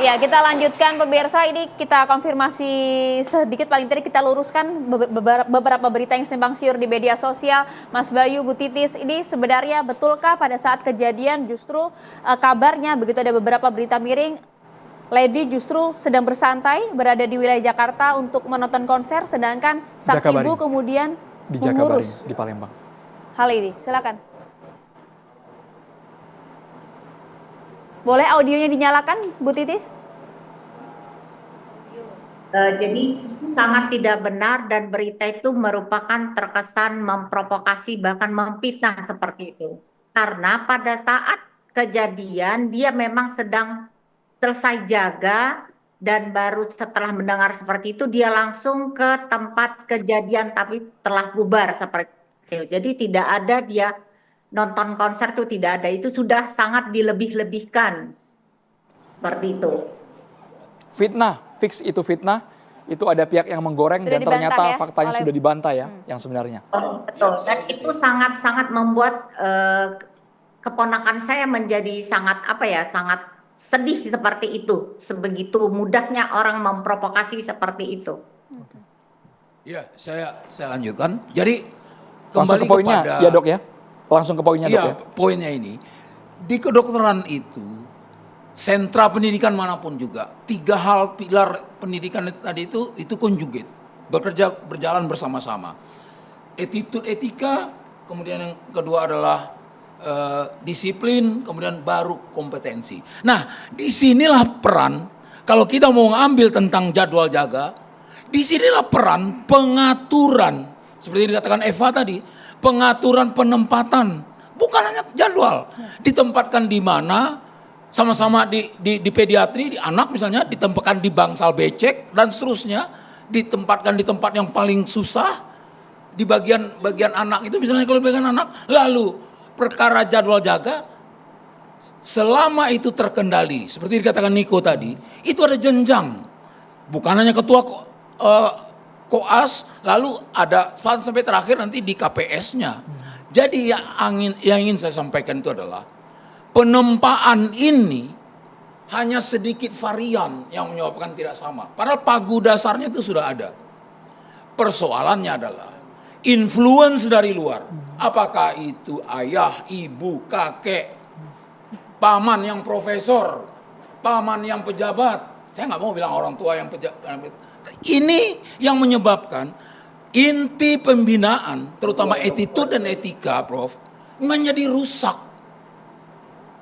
Ya, kita lanjutkan pemirsa, ini kita konfirmasi sedikit, paling tidak kita luruskan beberapa berita yang simpang siur di media sosial. Mas Bayu, Bu Titis, ini sebenarnya betulkah pada saat kejadian justru kabarnya begitu ada beberapa berita miring, Lady justru sedang bersantai berada di wilayah Jakarta untuk menonton konser, sedangkan sang ibu kemudian di mengurus di Palembang. Hal ini, silakan. Boleh audionya dinyalakan, Bu Titis? Jadi sangat tidak benar dan berita itu merupakan terkesan memprovokasi bahkan memfitnah seperti itu. Karena pada saat kejadian dia memang sedang selesai jaga dan baru setelah mendengar seperti itu dia langsung ke tempat kejadian tapi telah bubar seperti itu. Jadi tidak ada dia nonton konser itu tidak ada, itu sudah sangat dilebih-lebihkan seperti itu. Fitnah, fix itu fitnah, itu ada pihak yang menggoreng sudah dan ternyata faktanya sudah dibantah ya, yang sebenarnya. Oh, betul, dan itu sangat-sangat membuat keponakan saya menjadi sangat sangat sedih seperti itu, sebegitu mudahnya orang memprovokasi seperti itu. Ya, saya lanjutkan. Jadi langsung kembali ke poinnya, kepada, ya dok ya. Langsung ke poinnya dok ya. Poinnya ini, di kedokteran itu, sentra pendidikan manapun juga, 3 hal pilar pendidikan tadi itu conjugate, berjalan bersama-sama. Attitude, etika, kemudian yang kedua adalah disiplin, kemudian baru kompetensi. Nah, disinilah peran, kalau kita mau ngambil tentang jadwal jaga, disinilah peran pengaturan, seperti yang dikatakan Eva tadi, pengaturan penempatan, bukan hanya jadwal, ditempatkan di mana, sama-sama di pediatri, di anak misalnya, ditempatkan di bangsal becek, dan seterusnya, ditempatkan di tempat yang paling susah, di bagian anak itu misalnya kalau bagian anak, lalu perkara jadwal jaga, selama itu terkendali, seperti dikatakan Niko tadi, itu ada jenjang, bukan hanya ketua koas, lalu ada sampai terakhir nanti di KPS-nya. Jadi yang ingin saya sampaikan itu adalah penempaan ini hanya sedikit varian yang menyebabkan tidak sama. Padahal pagu dasarnya itu sudah ada. Persoalannya adalah influence dari luar. Apakah itu ayah, ibu, kakek, paman yang profesor, paman yang pejabat. Saya nggak mau bilang orang tua yang pejabat. Ini yang menyebabkan inti pembinaan, terutama attitude dan etika, Prof, menjadi rusak.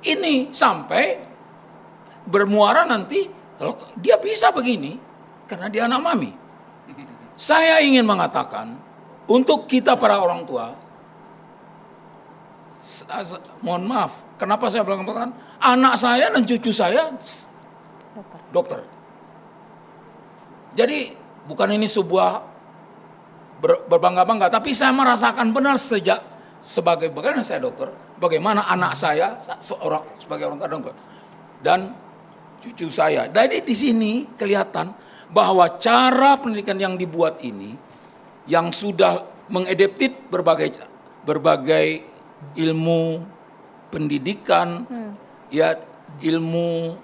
Ini sampai bermuara nanti, kalau dia bisa begini, karena dia anak mami. Saya ingin mengatakan, untuk kita para orang tua, mohon maaf, kenapa saya bilang anak saya dan cucu saya dokter. Jadi bukan ini sebuah berbangga-bangga, tapi saya merasakan benar sejak sebagai bagaimana saya dokter, bagaimana anak saya sebagai orang tua dokter dan cucu saya. Jadi di sini kelihatan bahwa cara pendidikan yang dibuat ini yang sudah mengedeptit berbagai ilmu pendidikan, ya ilmu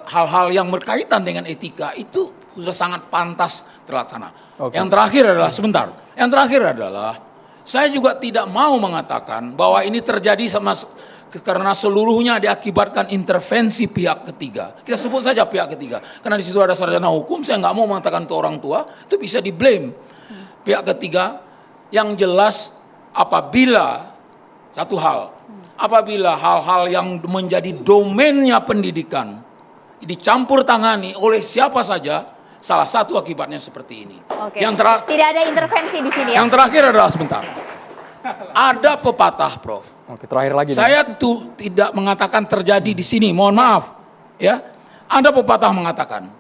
hal-hal yang berkaitan dengan etika itu sudah sangat pantas terlaksana. Okay. Yang terakhir adalah Yang terakhir adalah saya juga tidak mau mengatakan bahwa ini terjadi karena seluruhnya diakibatkan intervensi pihak ketiga. Kita sebut saja pihak ketiga. Karena di situ ada sarjana hukum, saya nggak mau mengatakan itu orang tua, itu bisa di-blame. Pihak ketiga yang jelas apabila satu hal, apabila hal-hal yang menjadi domainnya pendidikan dicampur tangani oleh siapa saja, salah satu akibatnya seperti ini. Oke. Tidak ada intervensi di sini ya. Yang terakhir adalah sebentar. Ada pepatah, Prof. Oke, terakhir lagi. Saya tuh tidak mengatakan terjadi di sini, mohon maaf. Ya. Ada pepatah mengatakan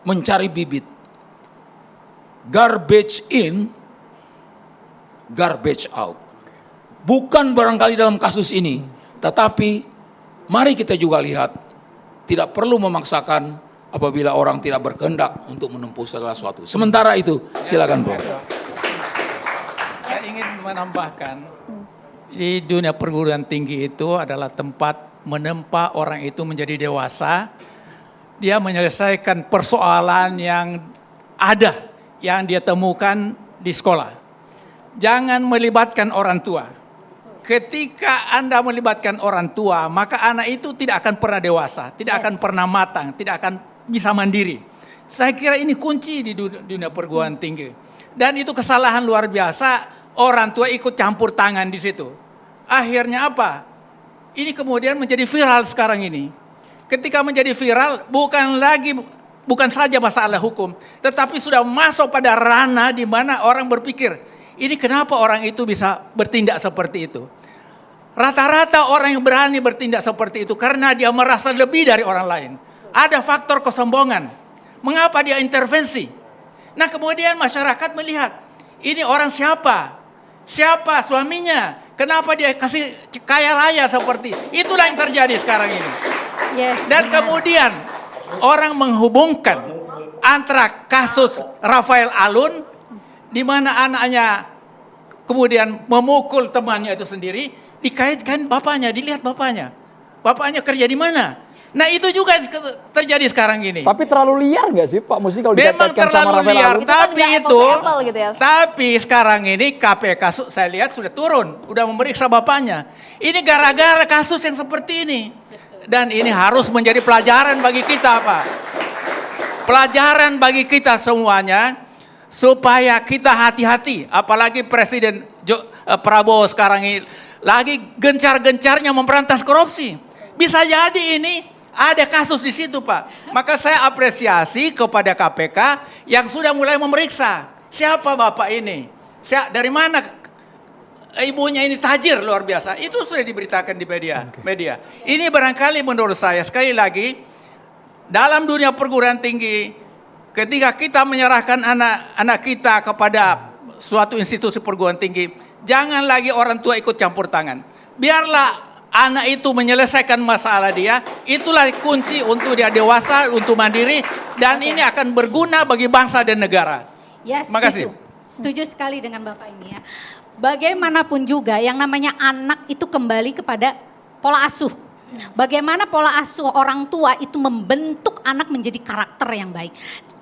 mencari bibit. Garbage in, garbage out. Bukan barangkali dalam kasus ini, tetapi mari kita juga lihat, tidak perlu memaksakan apabila orang tidak berkehendak untuk menempuh segala sesuatu. Sementara itu, silakan Bro. Saya ingin menambahkan, di dunia perguruan tinggi itu adalah tempat menempa orang itu menjadi dewasa, dia menyelesaikan persoalan yang ada, yang dia temukan di sekolah. Jangan melibatkan orang tua. Ketika Anda melibatkan orang tua, maka anak itu tidak akan pernah dewasa, tidak akan pernah matang, tidak akan bisa mandiri. Saya kira ini kunci di dunia perguruan tinggi. Dan itu kesalahan luar biasa, orang tua ikut campur tangan di situ. Akhirnya apa? Ini kemudian menjadi viral sekarang ini. Ketika menjadi viral, bukan saja masalah hukum, tetapi sudah masuk pada ranah di mana orang berpikir, ini kenapa orang itu bisa bertindak seperti itu? Rata-rata orang yang berani bertindak seperti itu karena dia merasa lebih dari orang lain. Ada faktor kesombongan. Mengapa dia intervensi? Nah, kemudian masyarakat melihat, ini orang siapa? Siapa suaminya? Kenapa dia kasih kaya raya seperti itu? Itulah yang terjadi sekarang ini. Dan kemudian orang menghubungkan antara kasus Rafael Alun, di mana anaknya kemudian memukul temannya itu sendiri, dikaitkan bapaknya, dilihat bapaknya. Bapaknya kerja di mana? Nah, itu juga terjadi sekarang ini. Tapi terlalu liar nggak sih Pak Musi kalau memang dikaitkan sama terlalu Rafael liar, Alun? tapi Itu kan gitu ya. tapi sekarang ini KPK saya lihat sudah turun, udah memeriksa bapaknya. Ini gara-gara kasus yang seperti ini. Dan ini harus menjadi pelajaran bagi kita, Pak. Pelajaran bagi kita semuanya, supaya kita hati-hati. Apalagi Presiden Prabowo sekarang ini lagi gencar-gencarnya memberantas korupsi. Bisa jadi ini ada kasus di situ, Pak. Maka saya apresiasi kepada KPK yang sudah mulai memeriksa. Siapa bapak ini? Dari mana ibunya ini tajir luar biasa. Itu sudah diberitakan di media. Ini barangkali menurut saya, sekali lagi, dalam dunia perguruan tinggi, ketika kita menyerahkan anak-anak kita kepada suatu institusi perguruan tinggi, jangan lagi orang tua ikut campur tangan. Biarlah anak itu menyelesaikan masalah dia, itulah kunci untuk dia dewasa, untuk mandiri, dan ini akan berguna bagi bangsa dan negara. Ya, Terima kasih. Setuju sekali dengan Bapak ini ya. Bagaimanapun juga yang namanya anak itu kembali kepada pola asuh. Bagaimana pola asuh orang tua itu membentuk anak menjadi karakter yang baik.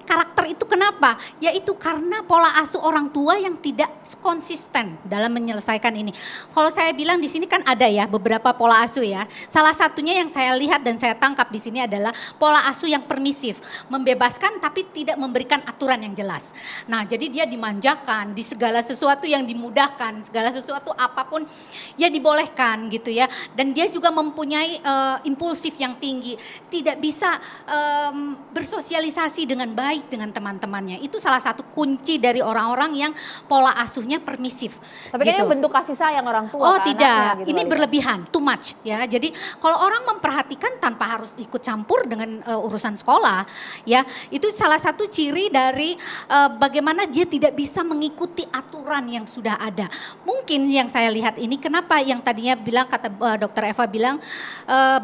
Karakter itu kenapa? Yaitu karena pola asuh orang tua yang tidak konsisten dalam menyelesaikan ini. Kalau saya bilang di sini kan ada ya beberapa pola asuh ya. Salah satunya yang saya lihat dan saya tangkap di sini adalah pola asuh yang permisif, membebaskan tapi tidak memberikan aturan yang jelas. Nah, jadi dia dimanjakan di segala sesuatu yang dimudahkan, segala sesuatu apapun ya dibolehkan gitu ya. Dan dia juga mempunyai impulsif yang tinggi, tidak bisa bersosialisasi dengan baik dengan teman-temannya. Itu salah satu kunci dari orang-orang yang pola asuhnya permisif. Tapi gitu. kayaknya bentuk kasih sayang orang tua. Oh tidak, gitu ini kali. berlebihan, too much ya. Jadi kalau orang memperhatikan tanpa harus ikut campur dengan urusan sekolah, ya itu salah satu ciri dari bagaimana dia tidak bisa mengikuti aturan yang sudah ada. Mungkin yang saya lihat ini kenapa yang tadinya bilang kata Dokter Eva bilang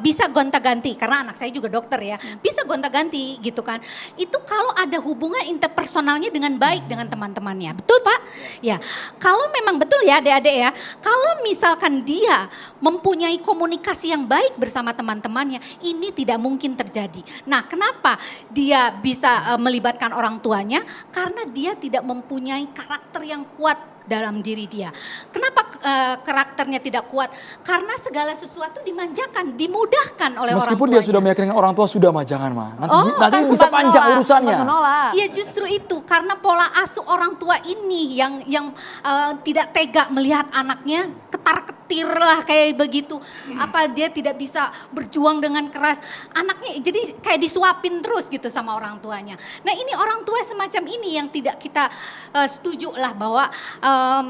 bisa gonta-ganti karena anak saya juga dokter ya, bisa gonta-ganti gitu kan. Itu kalau ada hubungan interpersonalnya dengan baik dengan teman-temannya. Betul Pak? Ya. Kalau memang betul ya adik-adik ya. Kalau misalkan dia mempunyai komunikasi yang baik bersama teman-temannya, ini tidak mungkin terjadi. Nah, kenapa dia bisa melibatkan orang tuanya? Karena dia tidak mempunyai karakter yang kuat dalam diri dia. Kenapa karakternya tidak kuat? Karena segala sesuatu dimanjakan, dimudahkan oleh orang tuanya. Meskipun dia sudah meyakinkan orang tua sudah mah jangan mah. Nanti bisa panjang urusannya. Iya justru itu karena pola asuh orang tua ini yang tidak tega melihat anaknya ketar-ketir lah kayak begitu. Apa dia tidak bisa berjuang dengan keras. Anaknya jadi kayak disuapin terus gitu sama orang tuanya. Nah ini orang tua semacam ini yang tidak kita setuju lah bahwa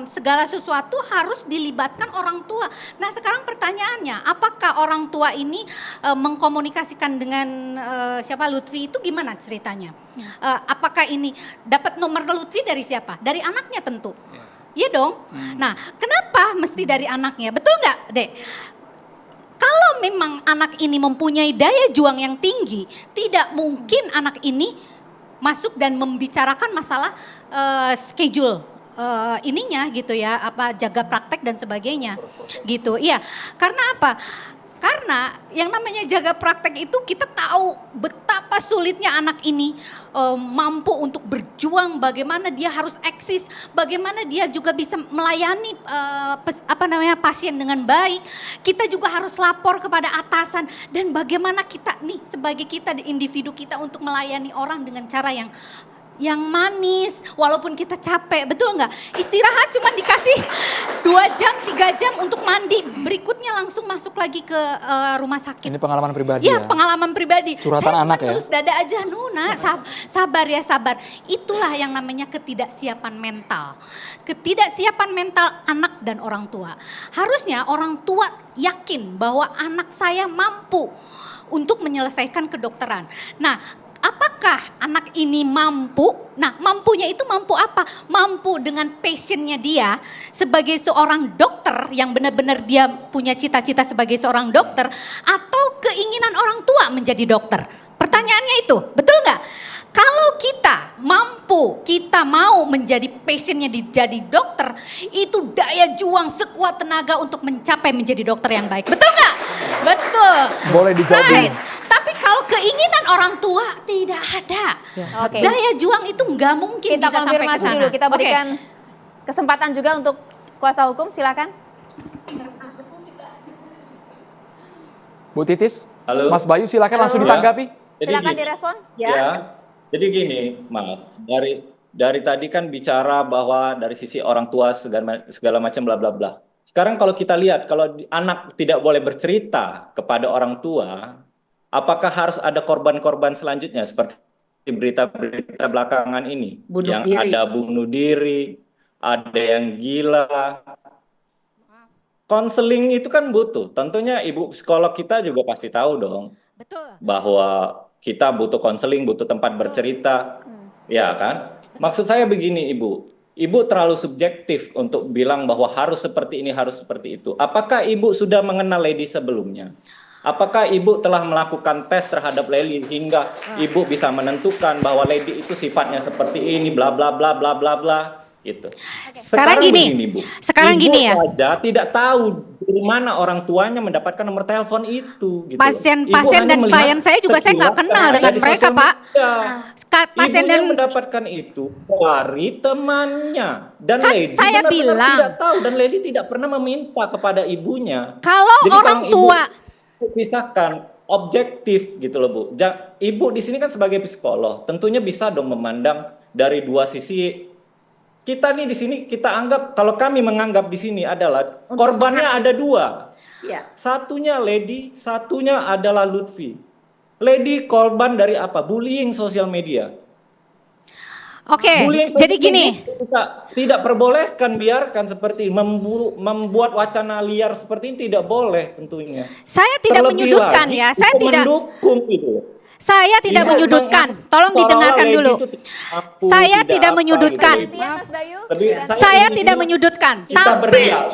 segala sesuatu harus dilibatkan orang tua. Nah sekarang pertanyaannya, apakah orang tua ini mengkomunikasikan dengan siapa Lutfi itu gimana ceritanya? Apakah ini dapat nomor Lutfi dari siapa? Dari anaknya tentu. Iya dong. Nah kenapa mesti dari anaknya? Betul nggak Dek? Kalau memang anak ini mempunyai daya juang yang tinggi, tidak mungkin anak ini masuk dan membicarakan masalah schedule ininya gitu ya, apa jaga praktek dan sebagainya gitu. Iya, karena apa? Karena yang namanya jaga praktek itu kita tahu betapa sulitnya anak ini mampu untuk berjuang, bagaimana dia harus eksis, bagaimana dia juga bisa melayani pasien dengan baik. Kita juga harus lapor kepada atasan, dan bagaimana kita nih sebagai kita individu kita untuk melayani orang dengan cara yang manis, walaupun kita capek, betul nggak? Istirahat cuma dikasih 2 jam, 3 jam untuk mandi, berikutnya langsung masuk lagi ke rumah sakit. Ini pengalaman pribadi ya? ya? Pengalaman pribadi. Curhatan anak ya? Terus dada aja, Nuna, sabar ya sabar. Itulah yang namanya ketidaksiapan mental. Ketidaksiapan mental anak dan orang tua. Harusnya orang tua yakin bahwa anak saya mampu untuk menyelesaikan kedokteran. Nah, apakah anak ini mampu? Nah, mampunya itu mampu apa? Mampu dengan passionnya dia sebagai seorang dokter yang benar-benar dia punya cita-cita sebagai seorang dokter, atau keinginan orang tua menjadi dokter? Pertanyaannya itu, betul nggak? Kalau kita mampu, kita mau menjadi passionnya jadi dokter, itu daya juang sekuat tenaga untuk mencapai menjadi dokter yang baik. Betul nggak? Betul. Boleh dijawab dulu. Right. Tapi kalau keinginan orang tua tidak ada. Oke. Daya juang itu nggak mungkin Kita bisa sampai ke konfirmasi sana. dulu, kita Oke. berikan kesempatan juga untuk kuasa hukum, silakan. Bu Titis, Halo. Mas Bayu silakan langsung Halo. ditanggapi. Jadi Silakan gini, direspon. ya. Jadi gini, Mas, dari tadi kan bicara bahwa dari sisi orang tua segala macam bla bla bla. Sekarang kalau kita lihat, kalau anak tidak boleh bercerita kepada orang tua, apakah harus ada korban-korban selanjutnya seperti berita-berita belakangan ini, Bunuh yang diri. ada bunuh diri, ada yang gila. Konseling itu kan butuh. Tentunya ibu psikolog kita juga pasti tahu dong Betul. bahwa kita butuh konseling, butuh tempat bercerita, ya kan? Maksud saya begini, Ibu. Ibu terlalu subjektif untuk bilang bahwa harus seperti ini, harus seperti itu. Apakah Ibu sudah mengenal Lady sebelumnya? Apakah Ibu telah melakukan tes terhadap Lady hingga Ibu bisa menentukan bahwa Lady itu sifatnya seperti ini, bla bla bla bla bla bla, gitu. Sekarang gini, begini, Bu. sekarang Ibu gini ya. saja tidak tahu dari mana orang tuanya mendapatkan nomor telepon itu. Gitu. Pasien Ibu dan hanya melihat klien saya juga saya nggak sekilas kenal yang dengan ada di mereka, sosial Pak. media. Pasien Ibunya dan mendapatkan itu dari temannya, dan Kan Lady saya benar-benar bilang. tidak tahu, dan Lady tidak pernah meminta kepada ibunya. kalau Jadi orang tolong tua Ibu pisahkan objektif gitu loh, Bu. Ibu di sini kan sebagai psikolog, tentunya bisa dong memandang dari dua sisi. Kita nih di sini kita anggap, kalau kami menganggap di sini adalah korbannya ada dua. Ya. Satunya Lady, satunya adalah Lutfi. Lady korban dari apa? Bullying sosial media. Oke, Bullying jadi sosial gini. media tidak perbolehkan, biarkan seperti membuat wacana liar seperti ini tidak boleh tentunya. Saya tidak Terlebih menyudutkan lagi, ya, saya itu tidak mendukung itu. Saya tidak Ibu menyudutkan. Tolong seolah-olah didengarkan Lady dulu. itu aku, Saya tidak apa menyudutkan. gitu. Gantian Mas Bayu. Lebih, Saya ingin tidak ini menyudutkan, kita tapi berdialog.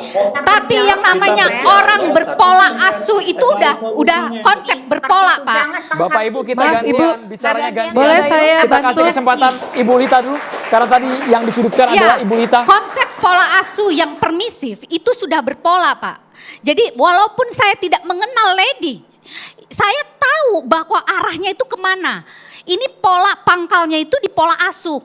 tapi yang namanya berdialog. orang berpola asuh itu udah Solusinya. konsep berpola, Pak. Bapak Ibu kita Maaf, gantian, Ibu. bicaranya Gantian. gantian. Boleh Bayu, saya Kita kasih bantu? kesempatan Ibu Lita dulu, karena tadi yang disudutkan adalah Ibu Lita. Konsep pola asuh yang permisif itu sudah berpola, Pak. Jadi walaupun saya tidak mengenal Lady, saya tahu bahwa arahnya itu kemana. Ini pola pangkalnya itu di pola asuh.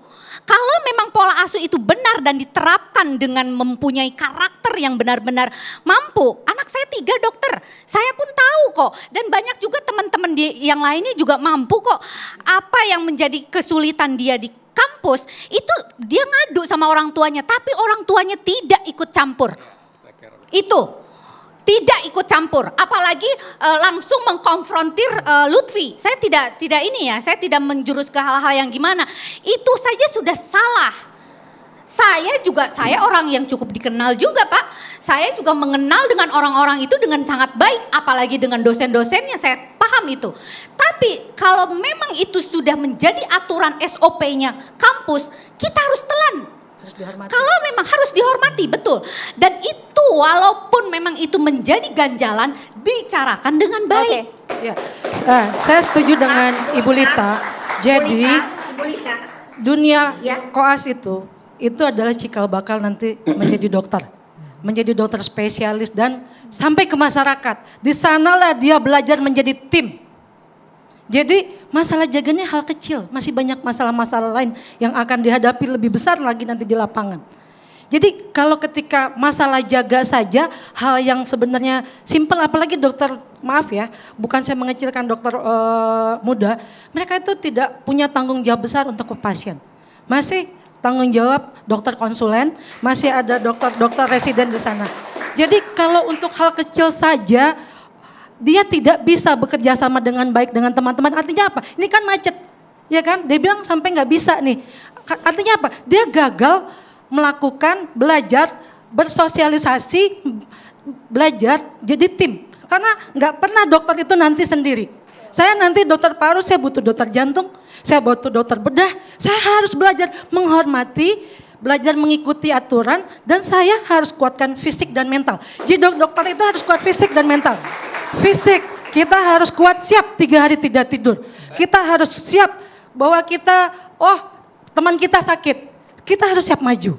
Kalau memang pola asuh itu benar dan diterapkan dengan mempunyai karakter yang benar-benar mampu. Anak saya 3 dokter, saya pun tahu kok. Dan banyak juga teman-teman yang lainnya juga mampu kok. Apa yang menjadi kesulitan dia di kampus, itu dia ngadu sama orang tuanya. Tapi orang tuanya tidak ikut campur. Itu. Tidak ikut campur, apalagi langsung mengkonfrontir Lutfi. Saya tidak ini ya, saya tidak menjurus ke hal-hal yang gimana. Itu saja sudah salah. Saya orang yang cukup dikenal juga, Pak. Saya juga mengenal dengan orang-orang itu dengan sangat baik, apalagi dengan dosen-dosennya, saya paham itu. Tapi kalau memang itu sudah menjadi aturan SOP-nya kampus, kita harus telan. Kalau memang harus dihormati, betul. Dan itu walaupun memang itu menjadi ganjalan, bicarakan dengan baik. Oke. Ya, saya setuju dengan Ibu Lita. Jadi Ibu Lita. dunia Ya. koas itu adalah cikal bakal nanti menjadi dokter. menjadi dokter spesialis dan sampai ke masyarakat. Di sanalah dia belajar menjadi tim. Jadi masalah jaganya hal kecil, masih banyak masalah-masalah lain yang akan dihadapi lebih besar lagi nanti di lapangan. Jadi kalau ketika masalah jaga saja hal yang sebenarnya simpel, apalagi dokter, maaf ya, bukan saya mengecilkan dokter muda, mereka itu tidak punya tanggung jawab besar untuk ke pasien. Masih tanggung jawab dokter konsulen, masih ada dokter-dokter residen di sana. Jadi kalau untuk hal kecil saja dia tidak bisa bekerja sama dengan baik dengan teman-teman, artinya apa? Ini kan macet, ya kan? Dia bilang sampai nggak bisa nih. Artinya apa? Dia gagal melakukan belajar, bersosialisasi, belajar jadi tim. Karena nggak pernah dokter itu nanti sendiri. Saya nanti dokter paru, saya butuh dokter jantung, saya butuh dokter bedah. Saya harus belajar menghormati, belajar mengikuti aturan, dan saya harus kuatkan fisik dan mental. Jadi dokter itu harus kuat fisik dan mental. Fisik, kita harus kuat, siap 3 hari tidak tidur. Kita harus siap bahwa kita, teman kita sakit, kita harus siap maju.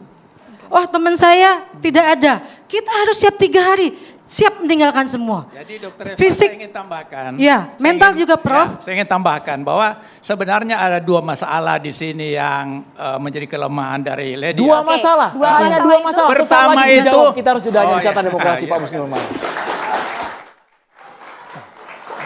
Teman saya tidak ada, kita harus siap 3 hari. Siap meninggalkan semua. Jadi dokter Eva, fisik, saya ingin tambahkan. Ya, mental juga Prof. Ya, saya ingin tambahkan bahwa sebenarnya ada 2 masalah di sini yang menjadi kelemahan dari Ledia. 2 masalah, hanya 2 masalah. Pertama Sesaat lagi itu, dijawab, kita harus jeda hanya catatan demokrasi iya, Pak Musni Nurmala.